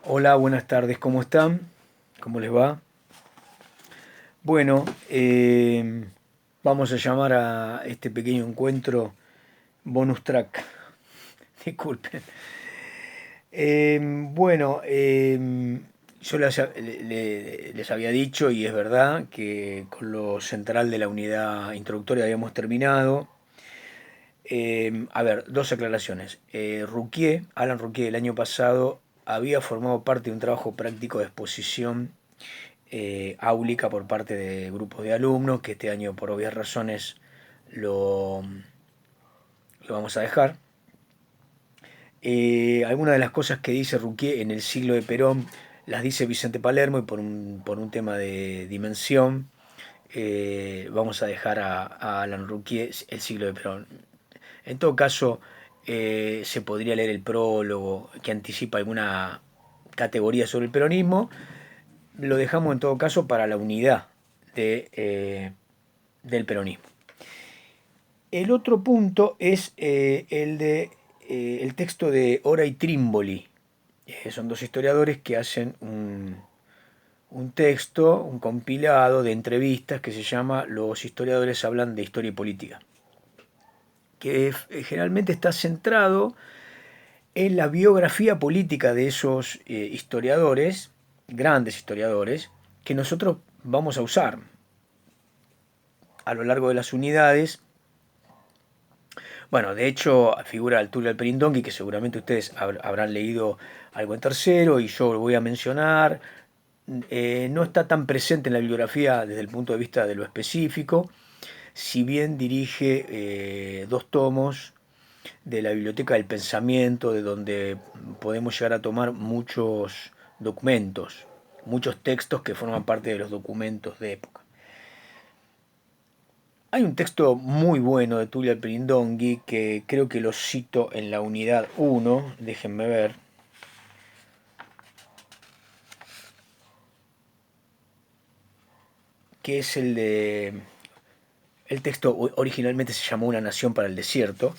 Hola, buenas tardes, ¿cómo están? ¿Cómo les va? Bueno, vamos a llamar a este pequeño encuentro bonus track. Disculpen. Bueno, yo les había dicho, y es verdad, que con lo central de la unidad introductoria habíamos terminado. A ver, dos aclaraciones. Alan Ruquier, el año pasado había formado parte de un trabajo práctico de exposición áulica por parte de grupos de alumnos, que este año por obvias razones lo, lo vamos a dejar. Algunas de las cosas que dice Ruquier en el siglo de Perón las dice Vicente Palermo y por un tema de dimensión vamos a dejar a Alan Ruquier el siglo de Perón. En todo caso, se podría leer el prólogo que anticipa alguna categoría sobre el peronismo. Lo dejamos en todo caso para la unidad del peronismo. El otro punto es el texto de Ora y Trímboli. Son dos historiadores que hacen un texto, un compilado de entrevistas que se llama Los historiadores hablan de historia y política, que generalmente está centrado en la biografía política de esos historiadores, grandes historiadores, que nosotros vamos a usar a lo largo de las unidades. Bueno, de hecho figura Tulio Alperindongui, que seguramente ustedes habrán leído algo en tercero, y yo lo voy a mencionar. No está tan presente en la bibliografía desde el punto de vista de lo específico, si bien dirige dos tomos de la Biblioteca del Pensamiento, de donde podemos llegar a tomar muchos documentos, muchos textos que forman parte de los documentos de época. Hay un texto muy bueno de Tulio Alperindongui que creo que lo cito en la unidad uno, déjenme ver, que es el de... El texto originalmente se llamó Una nación para el desierto,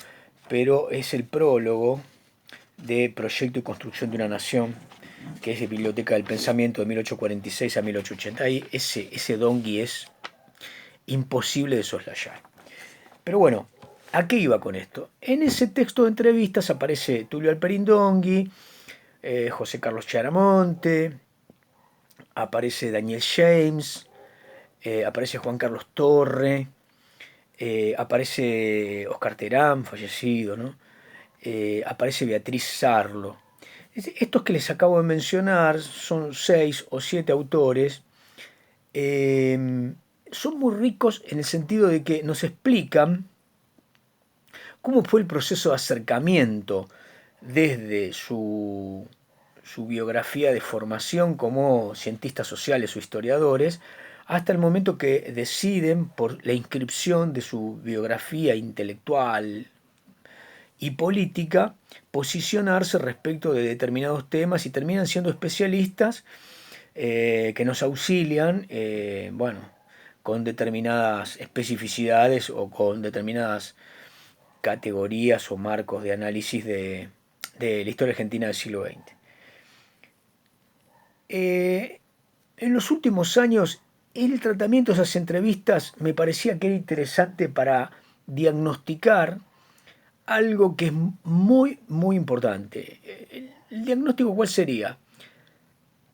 pero es el prólogo de Proyecto y construcción de una nación, que es de Biblioteca del Pensamiento de 1846 a 1880. Ahí ese Dongui es imposible de soslayar. Pero bueno, ¿a qué iba con esto? En ese texto de entrevistas aparece Tulio Alperindongui, José Carlos Chiaramonte, aparece Daniel James, aparece Juan Carlos Torre, aparece Oscar Terán, fallecido, ¿no? Aparece Beatriz Sarlo. Estos que les acabo de mencionar son 6 o 7 autores. eh, Son muy ricos en el sentido de que nos explican cómo fue el proceso de acercamiento desde su biografía de formación como cientistas sociales o historiadores hasta el momento que deciden por la inscripción de su biografía intelectual y política posicionarse respecto de determinados temas, y terminan siendo especialistas que nos auxilian, bueno, con determinadas especificidades o con determinadas categorías o marcos de análisis de la historia argentina del siglo XX. En los últimos años, el tratamiento de esas entrevistas me parecía que era interesante para diagnosticar algo que es muy, muy importante. ¿El diagnóstico cuál sería?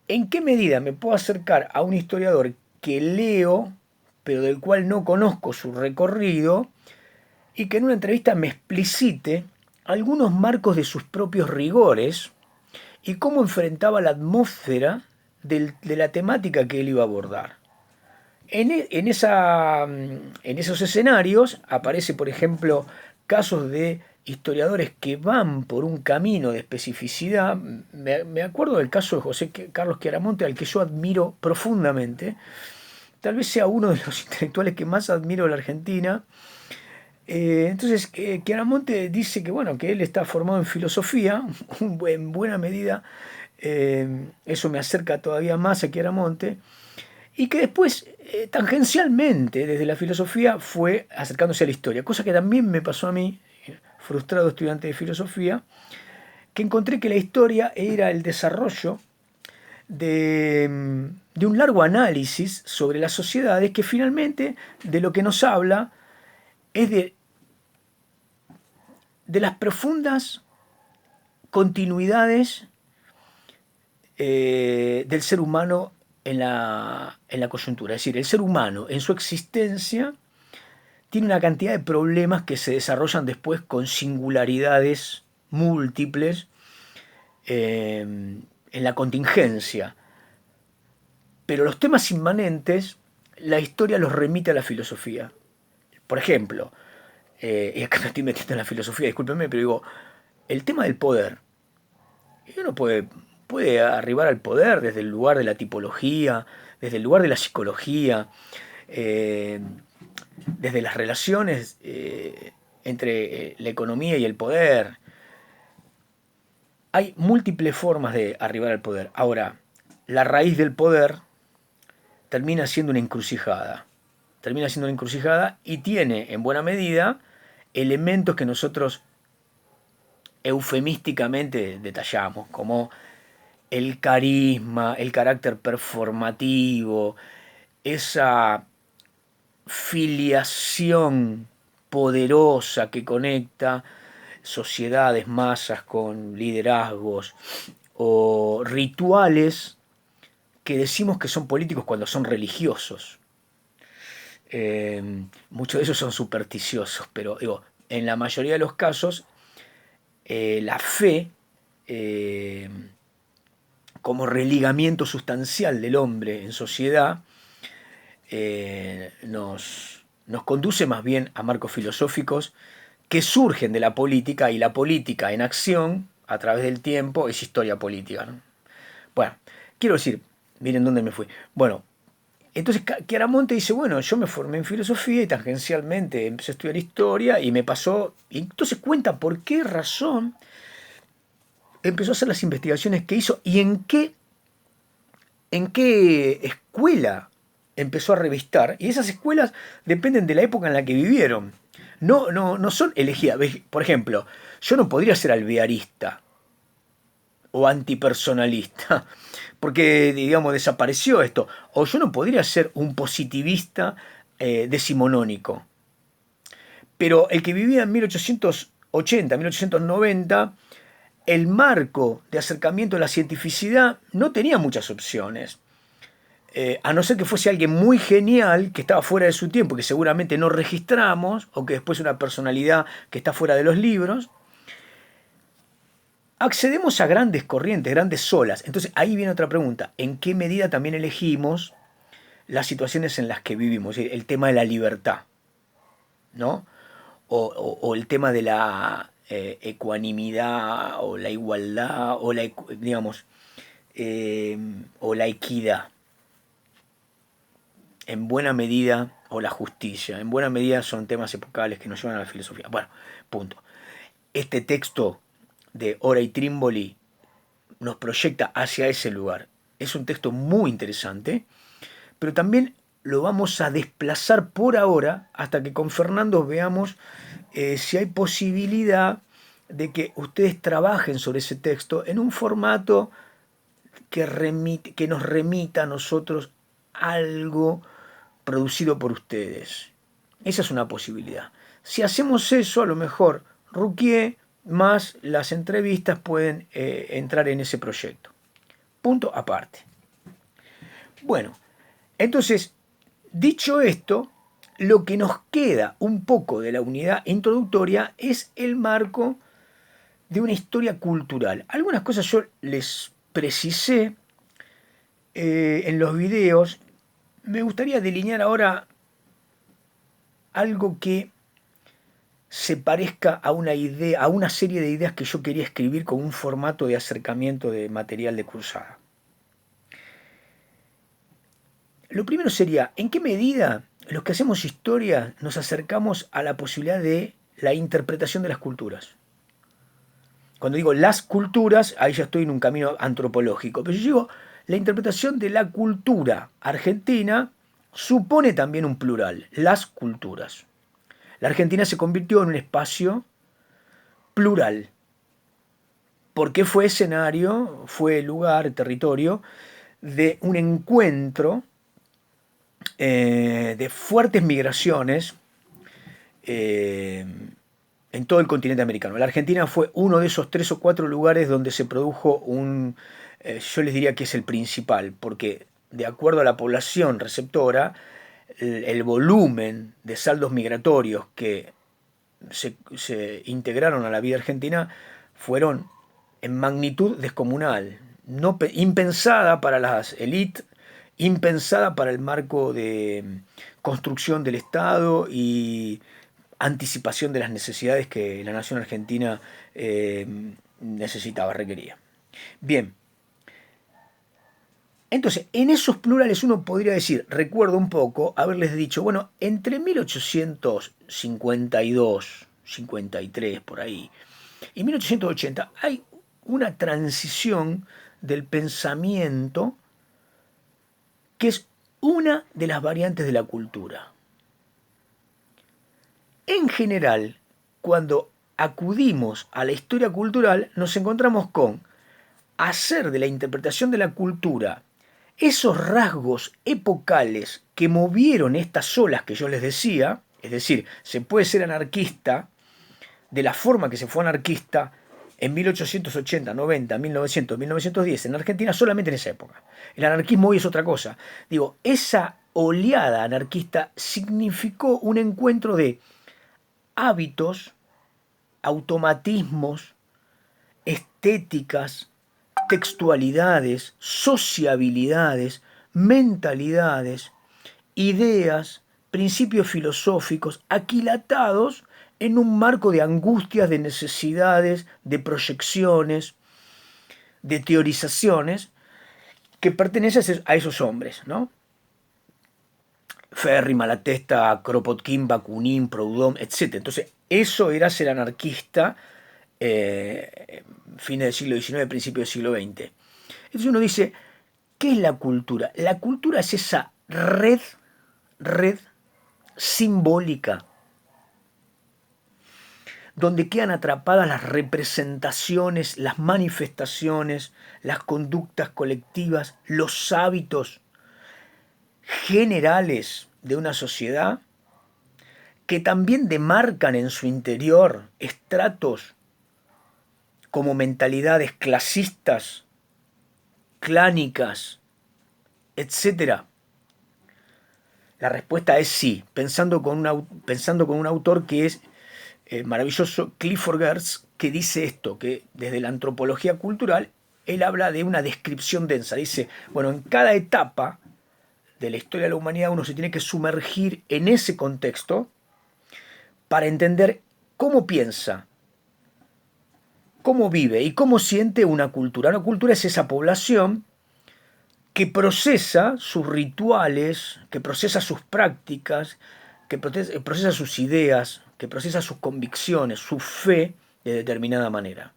¿En qué medida me puedo acercar a un historiador que leo, pero del cual no conozco su recorrido, y que en una entrevista me explicite algunos marcos de sus propios rigores y cómo enfrentaba la atmósfera de la temática que él iba a abordar? En esos escenarios aparece, por ejemplo, casos de historiadores que van por un camino de especificidad. Me acuerdo del caso de José Carlos Chiaramonte, al que yo admiro profundamente. Tal vez sea uno de los intelectuales que más admiro de la Argentina. Entonces, Chiaramonte dice que, bueno, que él está formado en filosofía, en buena medida. Eso me acerca todavía más a Chiaramonte, y que después, tangencialmente, desde la filosofía, fue acercándose a la historia, cosa que también me pasó a mí, frustrado estudiante de filosofía, que encontré que la historia era el desarrollo de un largo análisis sobre las sociedades que finalmente de lo que nos habla es de las profundas continuidades del ser humano en la coyuntura. Es decir, el ser humano en su existencia tiene una cantidad de problemas que se desarrollan después con singularidades múltiples en la contingencia. Pero los temas inmanentes, la historia los remite a la filosofía. Por ejemplo, y acá me estoy metiendo en la filosofía, discúlpenme, pero digo, el tema del poder. Y uno puede arribar al poder desde el lugar de la tipología, desde el lugar de la psicología, eh, desde las relaciones entre la economía y el poder. Hay múltiples formas de arribar al poder. Ahora, la raíz del poder termina siendo una encrucijada. Termina siendo una encrucijada y tiene, en buena medida, elementos que nosotros eufemísticamente detallamos, como el carisma, el carácter performativo, esa filiación poderosa que conecta sociedades, masas con liderazgos o rituales que decimos que son políticos cuando son religiosos. Muchos de esos son supersticiosos, pero digo, en la mayoría de los casos la fe como religamiento sustancial del hombre en sociedad nos conduce más bien a marcos filosóficos que surgen de la política, y la política en acción a través del tiempo es historia política, ¿no? Bueno, quiero decir, miren dónde me fui. Bueno, entonces Chiaramonte dice, bueno, yo me formé en filosofía y tangencialmente empecé a estudiar historia y me pasó, y entonces cuenta por qué razón empezó a hacer las investigaciones que hizo y en qué escuela empezó a revistar. Y esas escuelas dependen de la época en la que vivieron. No son elegidas. Por ejemplo, yo no podría ser alvearista o antipersonalista, porque, digamos, desapareció esto. O yo no podría ser un positivista decimonónico. Pero el que vivía en 1880, 1890, el marco de acercamiento a la cientificidad no tenía muchas opciones. A no ser que fuese alguien muy genial, que estaba fuera de su tiempo, que seguramente no registramos, o que después una personalidad que está fuera de los libros, accedemos a grandes corrientes, grandes olas. Entonces ahí viene otra pregunta, ¿en qué medida también elegimos las situaciones en las que vivimos? El tema de la libertad, ¿no? O el tema de la ecuanimidad, o la igualdad, o digamos, o la equidad. En buena medida, o la justicia, en buena medida son temas epocales que nos llevan a la filosofía. Bueno, punto. Este texto de Ora y Trímboli nos proyecta hacia ese lugar. Es un texto muy interesante, pero también lo vamos a desplazar por ahora hasta que con Fernando veamos si hay posibilidad de que ustedes trabajen sobre ese texto en un formato que nos remita a nosotros algo producido por ustedes. Esa es una posibilidad. Si hacemos eso, a lo mejor Ruquier más las entrevistas pueden entrar en ese proyecto. Punto aparte. Bueno, entonces, dicho esto, lo que nos queda un poco de la unidad introductoria es el marco de una historia cultural. Algunas cosas yo les precisé en los videos. Me gustaría delinear ahora algo que se parezca a una idea, a una serie de ideas que yo quería escribir con un formato de acercamiento de material de cursada. Lo primero sería, ¿en qué medida los que hacemos historia nos acercamos a la posibilidad de la interpretación de las culturas? Cuando digo las culturas, ahí ya estoy en un camino antropológico, pero yo digo, la interpretación de la cultura argentina supone también un plural, las culturas. La Argentina se convirtió en un espacio plural, porque fue escenario, fue lugar, territorio de un encuentro de fuertes migraciones en todo el continente americano. La Argentina fue uno de esos 3 o 4 lugares donde se produjo yo les diría que es el principal, porque de acuerdo a la población receptora, el volumen de saldos migratorios que se integraron a la vida argentina fueron en magnitud descomunal, no, impensada para las élites, impensada para el marco de construcción del Estado y anticipación de las necesidades que la nación argentina necesitaba, requería. Bien, entonces, en esos plurales uno podría decir, recuerdo un poco haberles dicho, bueno, entre 1852, 53 por ahí, y 1880 hay una transición del pensamiento que es una de las variantes de la cultura. En general, cuando acudimos a la historia cultural, nos encontramos con hacer de la interpretación de la cultura esos rasgos epocales que movieron estas olas que yo les decía, es decir, se puede ser anarquista de la forma que se fue anarquista en 1880, 90, 1900, 1910 en Argentina, solamente en esa época. El anarquismo hoy es otra cosa. Digo, esa oleada anarquista significó un encuentro de hábitos, automatismos, estéticas, textualidades, sociabilidades, mentalidades, ideas, principios filosóficos aquilatados en un marco de angustias, de necesidades, de proyecciones, de teorizaciones que pertenecen a esos hombres, ¿no? Ferri, Malatesta, Kropotkin, Bakunin, Proudhon, etc. Entonces, eso era ser anarquista fines del siglo XIX, principios del siglo XX. Entonces uno dice, ¿qué es la cultura? La cultura es esa red simbólica donde quedan atrapadas las representaciones, las manifestaciones, las conductas colectivas, los hábitos generales de una sociedad que también demarcan en su interior estratos como mentalidades clasistas, clánicas, etcétera. La respuesta es sí, pensando con un autor que es maravilloso, Clifford Geertz, que dice esto, que desde la antropología cultural él habla de una descripción densa. Dice, bueno, en cada etapa de la historia de la humanidad uno se tiene que sumergir en ese contexto para entender cómo piensa, cómo vive y cómo siente una cultura. Una cultura es esa población que procesa sus rituales, que procesa sus prácticas, que procesa sus ideas, que procesa sus convicciones, su fe de determinada manera.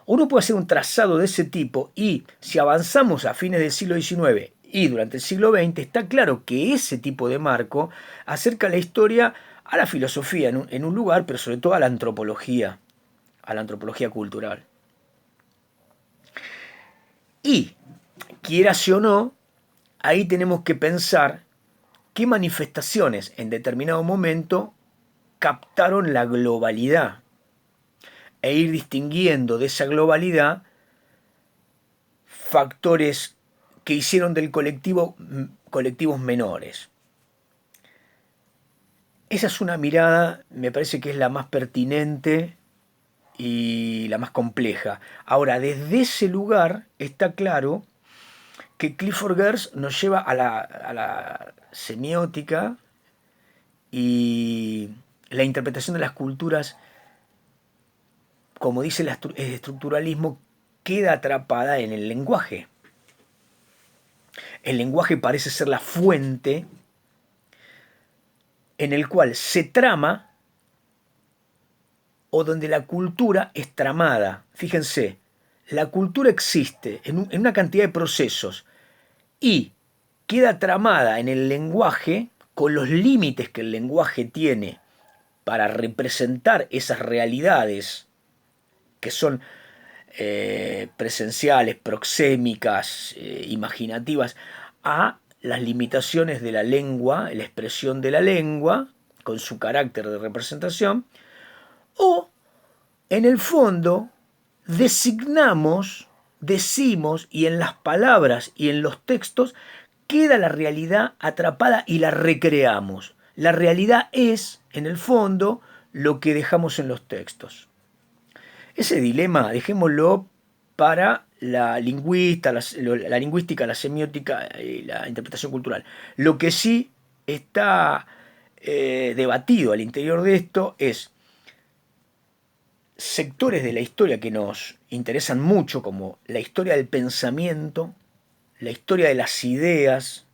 Uno puede hacer un trazado de ese tipo y si avanzamos a fines del siglo XIX y durante el siglo XX, está claro que ese tipo de marco acerca la historia a la filosofía en un lugar, pero sobre todo a la antropología cultural. Y, quieras o no, ahí tenemos que pensar qué manifestaciones en determinado momento captaron la globalidad e ir distinguiendo de esa globalidad factores que hicieron del colectivos menores. Esa es una mirada, me parece que es la más pertinente y la más compleja. Ahora, desde ese lugar está claro que Clifford Geertz nos lleva a la semiótica y la interpretación de las culturas, como dice el estructuralismo, queda atrapada en el lenguaje. El lenguaje parece ser la fuente en el cual se trama o donde la cultura es tramada. Fíjense, la cultura existe en una cantidad de procesos y queda tramada en el lenguaje con los límites que el lenguaje tiene para representar esas realidades que son presenciales, proxémicas, imaginativas, a las limitaciones de la lengua, la expresión de la lengua, con su carácter de representación, o en el fondo designamos, decimos, y en las palabras y en los textos queda la realidad atrapada y la recreamos. La realidad es, en el fondo, lo que dejamos en los textos. Ese dilema, dejémoslo para la lingüística, la semiótica y la interpretación cultural. Lo que sí está debatido al interior de esto es sectores de la historia que nos interesan mucho, como la historia del pensamiento, la historia de las ideas,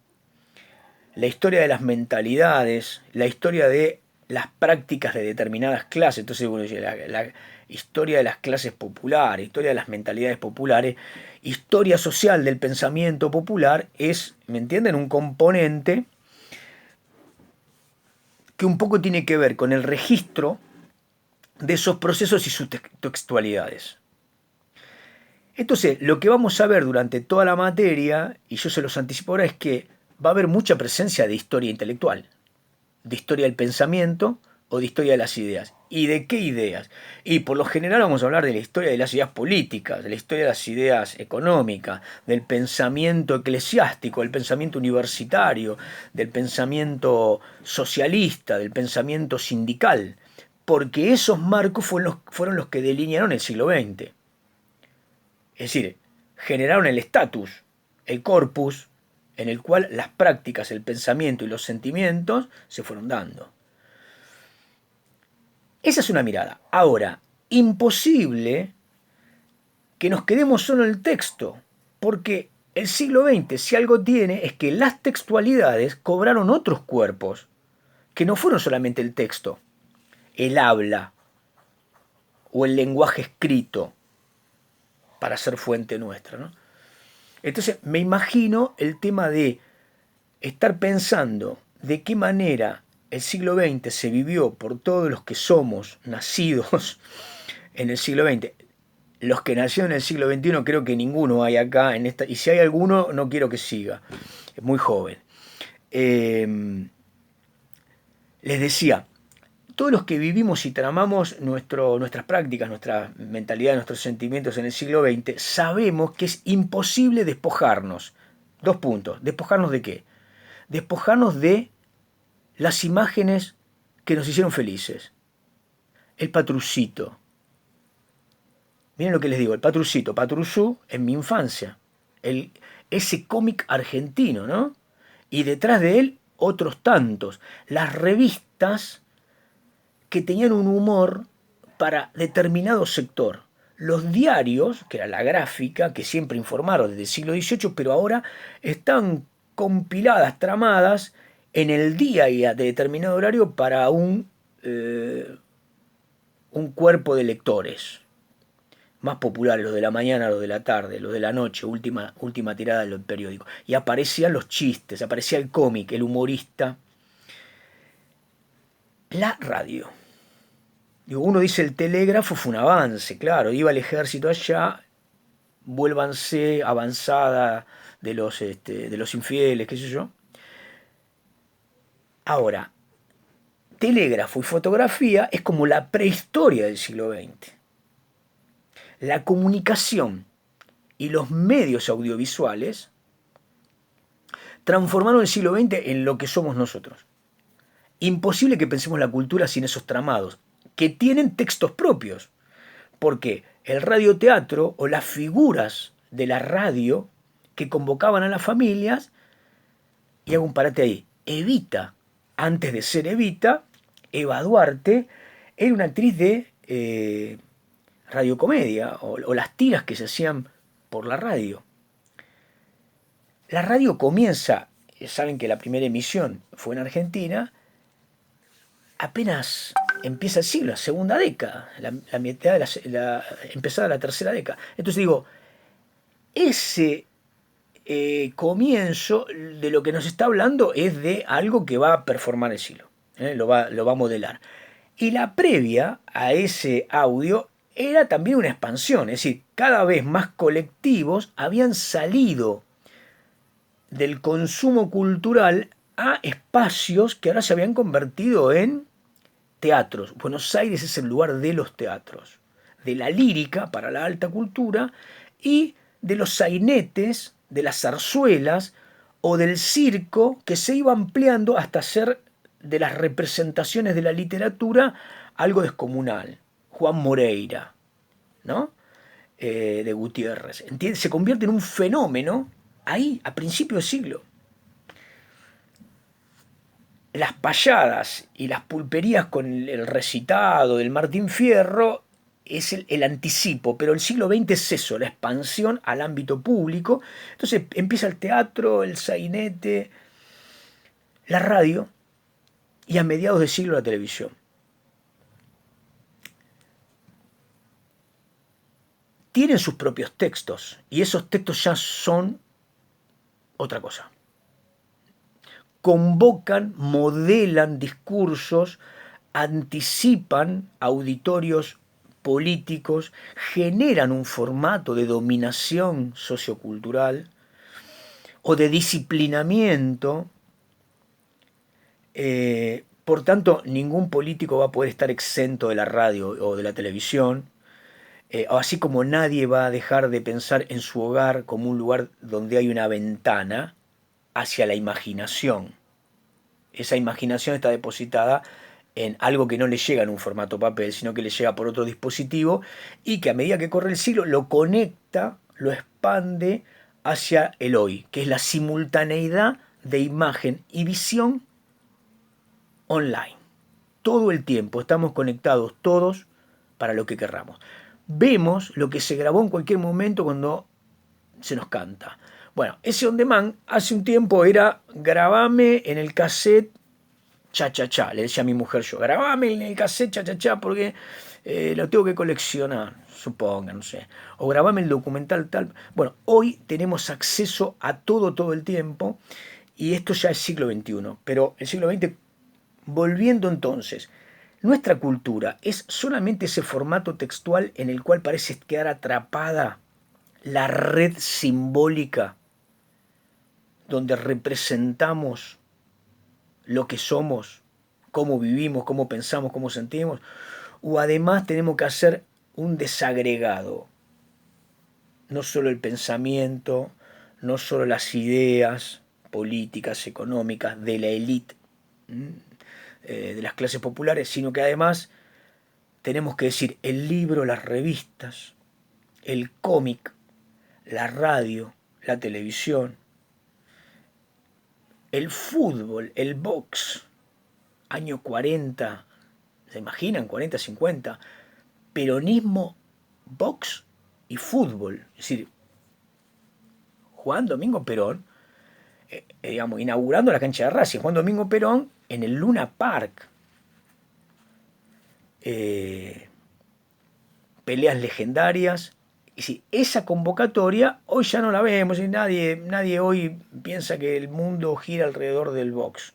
la historia de las mentalidades, la historia de las prácticas de determinadas clases. Entonces, bueno, la historia de las clases populares, historia de las mentalidades populares, historia social del pensamiento popular es, ¿me entienden?, un componente que un poco tiene que ver con el registro de esos procesos y sus textualidades. Entonces, lo que vamos a ver durante toda la materia, y yo se los anticipo ahora, es que va a haber mucha presencia de historia intelectual, de historia del pensamiento o de historia de las ideas. ¿Y de qué ideas? Y por lo general vamos a hablar de la historia de las ideas políticas, de la historia de las ideas económicas, del pensamiento eclesiástico, del pensamiento universitario, del pensamiento socialista, del pensamiento sindical, porque esos marcos fueron los que delinearon el siglo XX. Es decir, generaron el estatus, el corpus, en el cual las prácticas, el pensamiento y los sentimientos se fueron dando. Esa es una mirada. Ahora, imposible que nos quedemos solo en el texto, porque el siglo XX, si algo tiene, es que las textualidades cobraron otros cuerpos, que no fueron solamente el texto, el habla o el lenguaje escrito, para ser fuente nuestra, ¿no? Entonces me imagino el tema de estar pensando de qué manera el siglo XX se vivió por todos los que somos nacidos en el siglo XX. Los que nacieron en el siglo XXI creo que ninguno hay acá, en esta, y si hay alguno no quiero que siga, es muy joven. Les decía, todos los que vivimos y tramamos nuestras prácticas, nuestra mentalidad, nuestros sentimientos en el siglo XX, sabemos que es imposible despojarnos. Dos puntos. ¿Despojarnos de qué? Despojarnos de las imágenes que nos hicieron felices. El patrucito. Miren lo que les digo, el patrucito, Patrusú en mi infancia. Ese cómic argentino, ¿no? Y detrás de él otros tantos. Las revistas que tenían un humor para determinado sector. Los diarios, que era la gráfica, que siempre informaron desde el siglo XVIII, pero ahora están compiladas, tramadas en el día y de determinado horario para un cuerpo de lectores más populares, los de la mañana, los de la tarde, los de la noche, última tirada del periódico. Y aparecían los chistes, aparecía el cómic, el humorista. La radio. Digo, uno dice el telégrafo fue un avance, claro, iba el ejército allá, vuélvanse, avanzada de los infieles, qué sé yo. Ahora, telégrafo y fotografía es como la prehistoria del siglo XX. La comunicación y los medios audiovisuales transformaron el siglo XX en lo que somos nosotros. Imposible que pensemos la cultura sin esos tramados, que tienen textos propios, porque el radioteatro o las figuras de la radio que convocaban a las familias, y hago un parate ahí, Evita, antes de ser Evita, Eva Duarte, era una actriz de radiocomedia o las tiras que se hacían por la radio. La radio comienza, saben que la primera emisión fue en Argentina, apenas empieza el siglo, la segunda década, la mitad de empezada la tercera década. Entonces digo, ese comienzo de lo que nos está hablando es de algo que va a performar el siglo, lo va a modelar. Y la previa a ese audio era también una expansión, es decir, cada vez más colectivos habían salido del consumo cultural a espacios que ahora se habían convertido en teatros. Buenos Aires es el lugar de los teatros, de la lírica para la alta cultura y de los sainetes, de las zarzuelas o del circo que se iba ampliando hasta hacer de las representaciones de la literatura algo descomunal. Juan Moreira, ¿no? De Gutiérrez. Se convierte en un fenómeno ahí, a principios de siglo. Las payadas y las pulperías con el recitado del Martín Fierro es el anticipo, pero el siglo XX es eso, la expansión al ámbito público. Entonces empieza el teatro, el sainete, la radio y a mediados de siglo la televisión. Tienen sus propios textos y esos textos ya son otra cosa. Convocan, modelan discursos, anticipan auditorios políticos, generan un formato de dominación sociocultural o de disciplinamiento. Por tanto, ningún político va a poder estar exento de la radio o de la televisión. Así como nadie va a dejar de pensar en su hogar como un lugar donde hay una ventana hacia la imaginación. Esa imaginación está depositada en algo que no le llega en un formato papel, sino que le llega por otro dispositivo y que a medida que corre el siglo lo conecta, lo expande hacia el hoy, que es la simultaneidad de imagen y visión online. Todo el tiempo estamos conectados todos para lo que querramos. Vemos lo que se grabó en cualquier momento cuando se nos canta. Bueno, ese on demand hace un tiempo era grabame en el cassette cha cha cha, le decía a mi mujer yo, grabame en el cassette cha cha cha porque lo tengo que coleccionar, suponga, no sé. O grabame el documental tal. Bueno, hoy tenemos acceso a todo el tiempo y esto ya es siglo XXI, pero el siglo XX, volviendo entonces, nuestra cultura es solamente ese formato textual en el cual parece quedar atrapada la red simbólica donde representamos lo que somos, cómo vivimos, cómo pensamos, cómo sentimos, o además tenemos que hacer un desagregado, no solo el pensamiento, no solo las ideas políticas, económicas de la élite, de las clases populares, sino que además tenemos que decir el libro, las revistas, el cómic, la radio, la televisión, el fútbol, el box, año 40, ¿se imaginan? 40, 50, peronismo, box y fútbol. Es decir, Juan Domingo Perón, digamos, inaugurando la cancha de Racing, Juan Domingo Perón en el Luna Park. Peleas legendarias. Y si esa convocatoria hoy ya no la vemos, y nadie hoy piensa que el mundo gira alrededor del box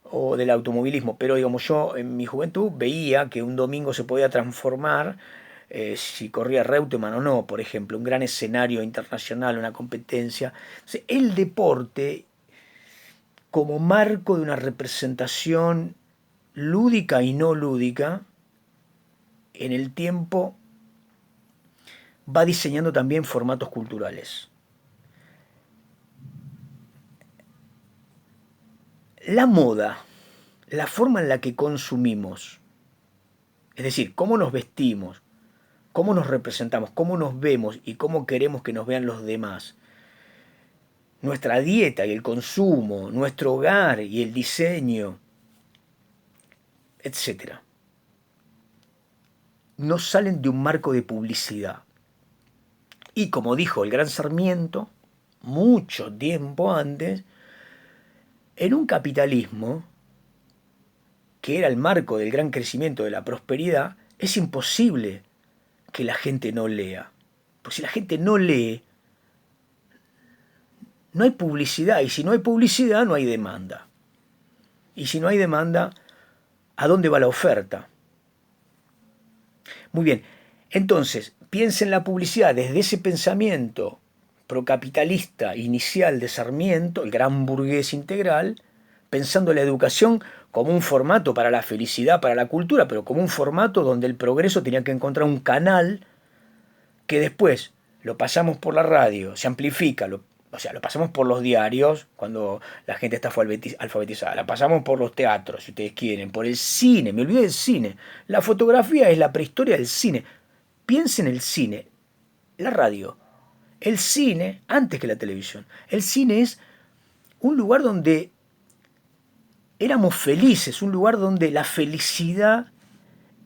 o del automovilismo, pero digamos yo en mi juventud veía que un domingo se podía transformar si corría Reutemann o no, por ejemplo, un gran escenario internacional, una competencia. Entonces, el deporte como marco de una representación lúdica y no lúdica en el tiempo va diseñando también formatos culturales. La moda, la forma en la que consumimos, es decir, cómo nos vestimos, cómo nos representamos, cómo nos vemos y cómo queremos que nos vean los demás, nuestra dieta y el consumo, nuestro hogar y el diseño, etcétera, no salen de un marco de publicidad. Y como dijo el gran Sarmiento, mucho tiempo antes, en un capitalismo que era el marco del gran crecimiento de la prosperidad, es imposible que la gente no lea. Porque si la gente no lee, no hay publicidad. Y si no hay publicidad, no hay demanda. Y si no hay demanda, ¿a dónde va la oferta? Muy bien. Entonces, piensa en la publicidad desde ese pensamiento procapitalista inicial de Sarmiento, el gran burgués integral, pensando la educación como un formato para la felicidad, para la cultura, pero como un formato donde el progreso tenía que encontrar un canal que después lo pasamos por la radio, se amplifica, o sea, lo pasamos por los diarios cuando la gente está alfabetizada, la pasamos por los teatros, si ustedes quieren, por el cine, me olvidé del cine. La fotografía es la prehistoria del cine. Piensen en el cine, la radio, el cine antes que la televisión. El cine es un lugar donde éramos felices, un lugar donde la felicidad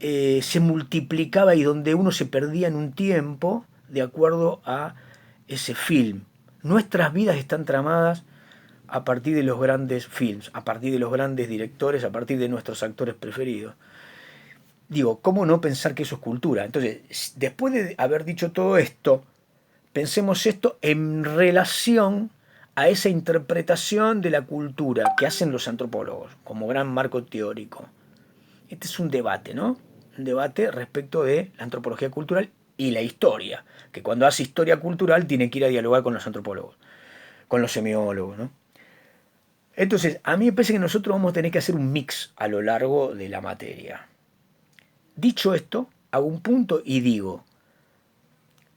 se multiplicaba y donde uno se perdía en un tiempo de acuerdo a ese film. Nuestras vidas están tramadas a partir de los grandes films, a partir de los grandes directores, a partir de nuestros actores preferidos. Digo, ¿cómo no pensar que eso es cultura? Entonces, después de haber dicho todo esto, pensemos esto en relación a esa interpretación de la cultura que hacen los antropólogos como gran marco teórico. Este es un debate, ¿no? Un debate respecto de la antropología cultural y la historia, que cuando hace historia cultural tiene que ir a dialogar con los antropólogos, con los semiólogos, ¿no? Entonces, a mí me parece que nosotros vamos a tener que hacer un mix a lo largo de la materia. Dicho esto, hago un punto y digo,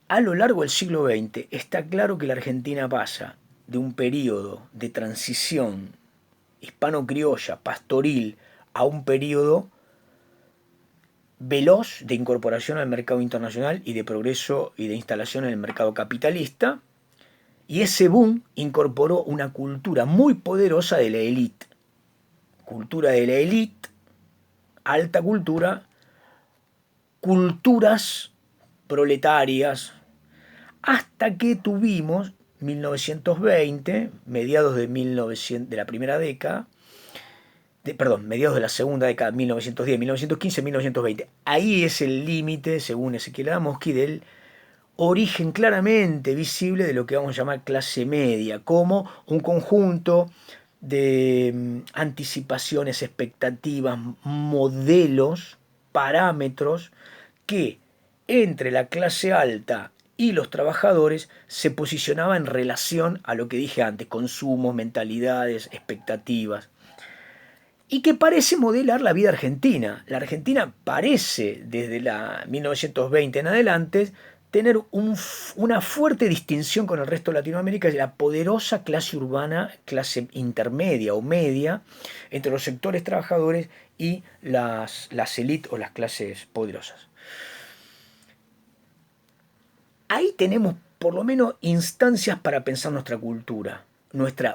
a lo largo del siglo XX está claro que la Argentina pasa de un periodo de transición hispano-criolla, pastoril, a un periodo veloz de incorporación al mercado internacional y de progreso y de instalación en el mercado capitalista, y ese boom incorporó una cultura muy poderosa de la élite. Cultura de la élite, alta cultura, culturas proletarias, hasta que tuvimos 1920, mediados de 1900, de la primera década, mediados de la segunda década, 1910, 1915, 1920. Ahí es el límite, según Ezequiel Adamowski, del origen claramente visible de lo que vamos a llamar clase media, como un conjunto de anticipaciones, expectativas, modelos, parámetros que entre la clase alta y los trabajadores se posicionaba en relación a lo que dije antes, consumos, mentalidades, expectativas, y que parece modelar la vida argentina. La Argentina parece, desde la 1920 en adelante, tener una fuerte distinción con el resto de Latinoamérica de la poderosa clase urbana, clase intermedia o media, entre los sectores trabajadores y las élites o las clases poderosas. Ahí tenemos por lo menos instancias para pensar nuestra cultura,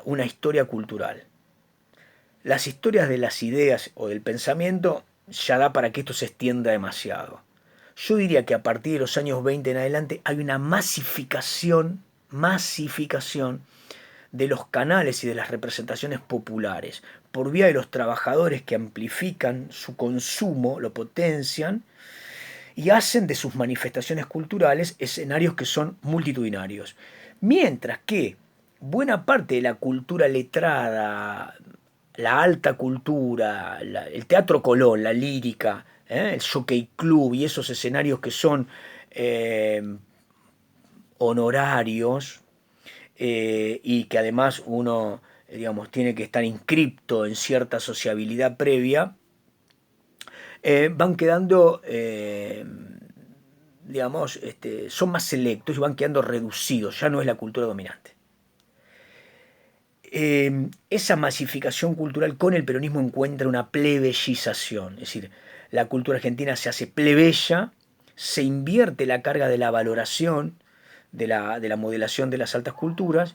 una historia cultural. Las historias de las ideas o del pensamiento ya da para que esto se extienda demasiado. Yo diría que a partir de los años 20 en adelante hay una masificación de los canales y de las representaciones populares por vía de los trabajadores que amplifican su consumo, lo potencian y hacen de sus manifestaciones culturales escenarios que son multitudinarios. Mientras que buena parte de la cultura letrada, la alta cultura, el teatro Colón, la lírica, el Jockey Club y esos escenarios que son eh, honorarios y que además uno, digamos, tiene que estar inscripto en cierta sociabilidad previa, van quedando, digamos, son más selectos y van quedando reducidos, ya no es la cultura dominante. Esa masificación cultural con el peronismo encuentra una plebeyización, es decir, la cultura argentina se hace plebeya, se invierte la carga de la valoración, de la modelación de las altas culturas,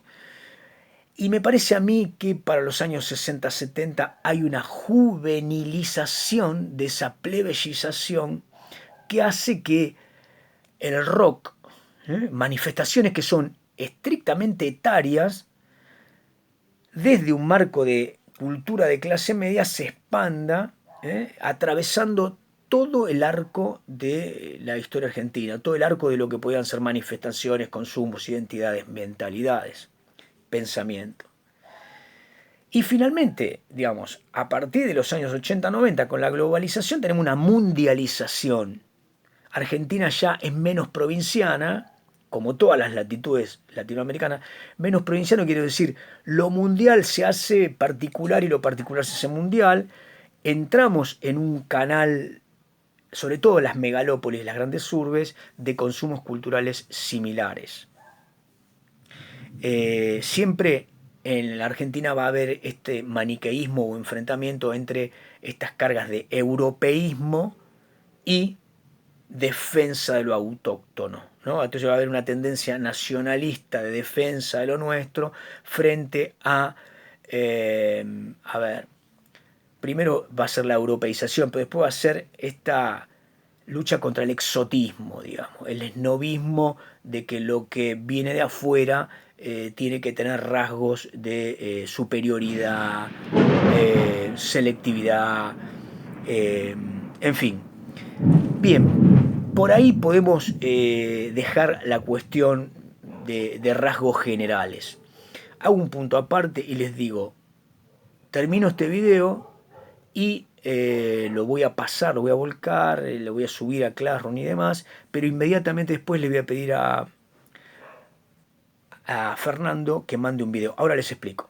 y me parece a mí que para los años 60-70 hay una juvenilización de esa plebeyización que hace que el rock, manifestaciones que son estrictamente etarias, desde un marco de cultura de clase media se expanda, atravesando todo el arco de la historia argentina, todo el arco de lo que podían ser manifestaciones, consumos, identidades, mentalidades, pensamiento. Y finalmente, digamos, a partir de los años 80-90, con la globalización tenemos una mundialización. Argentina ya es menos provinciana, como todas las latitudes latinoamericanas. Menos provinciano quiere decir, lo mundial se hace particular y lo particular se hace mundial. Entramos en un canal, sobre todo las megalópolis, las grandes urbes, de consumos culturales similares. Siempre en la Argentina va a haber este maniqueísmo o enfrentamiento entre estas cargas de europeísmo y defensa de lo autóctono, ¿no? Entonces va a haber una tendencia nacionalista de defensa de lo nuestro frente a ver, primero va a ser la europeización, pero después va a ser esta lucha contra el exotismo, digamos, el esnovismo de que lo que viene de afuera tiene que tener rasgos de superioridad, selectividad, en fin. Bien, por ahí podemos dejar la cuestión de rasgos generales. Hago un punto aparte y les digo, termino este video y lo voy a pasar, lo voy a volcar, lo voy a subir a Classroom y demás, pero inmediatamente después le voy a pedir a Fernando que mande un video. Ahora les explico.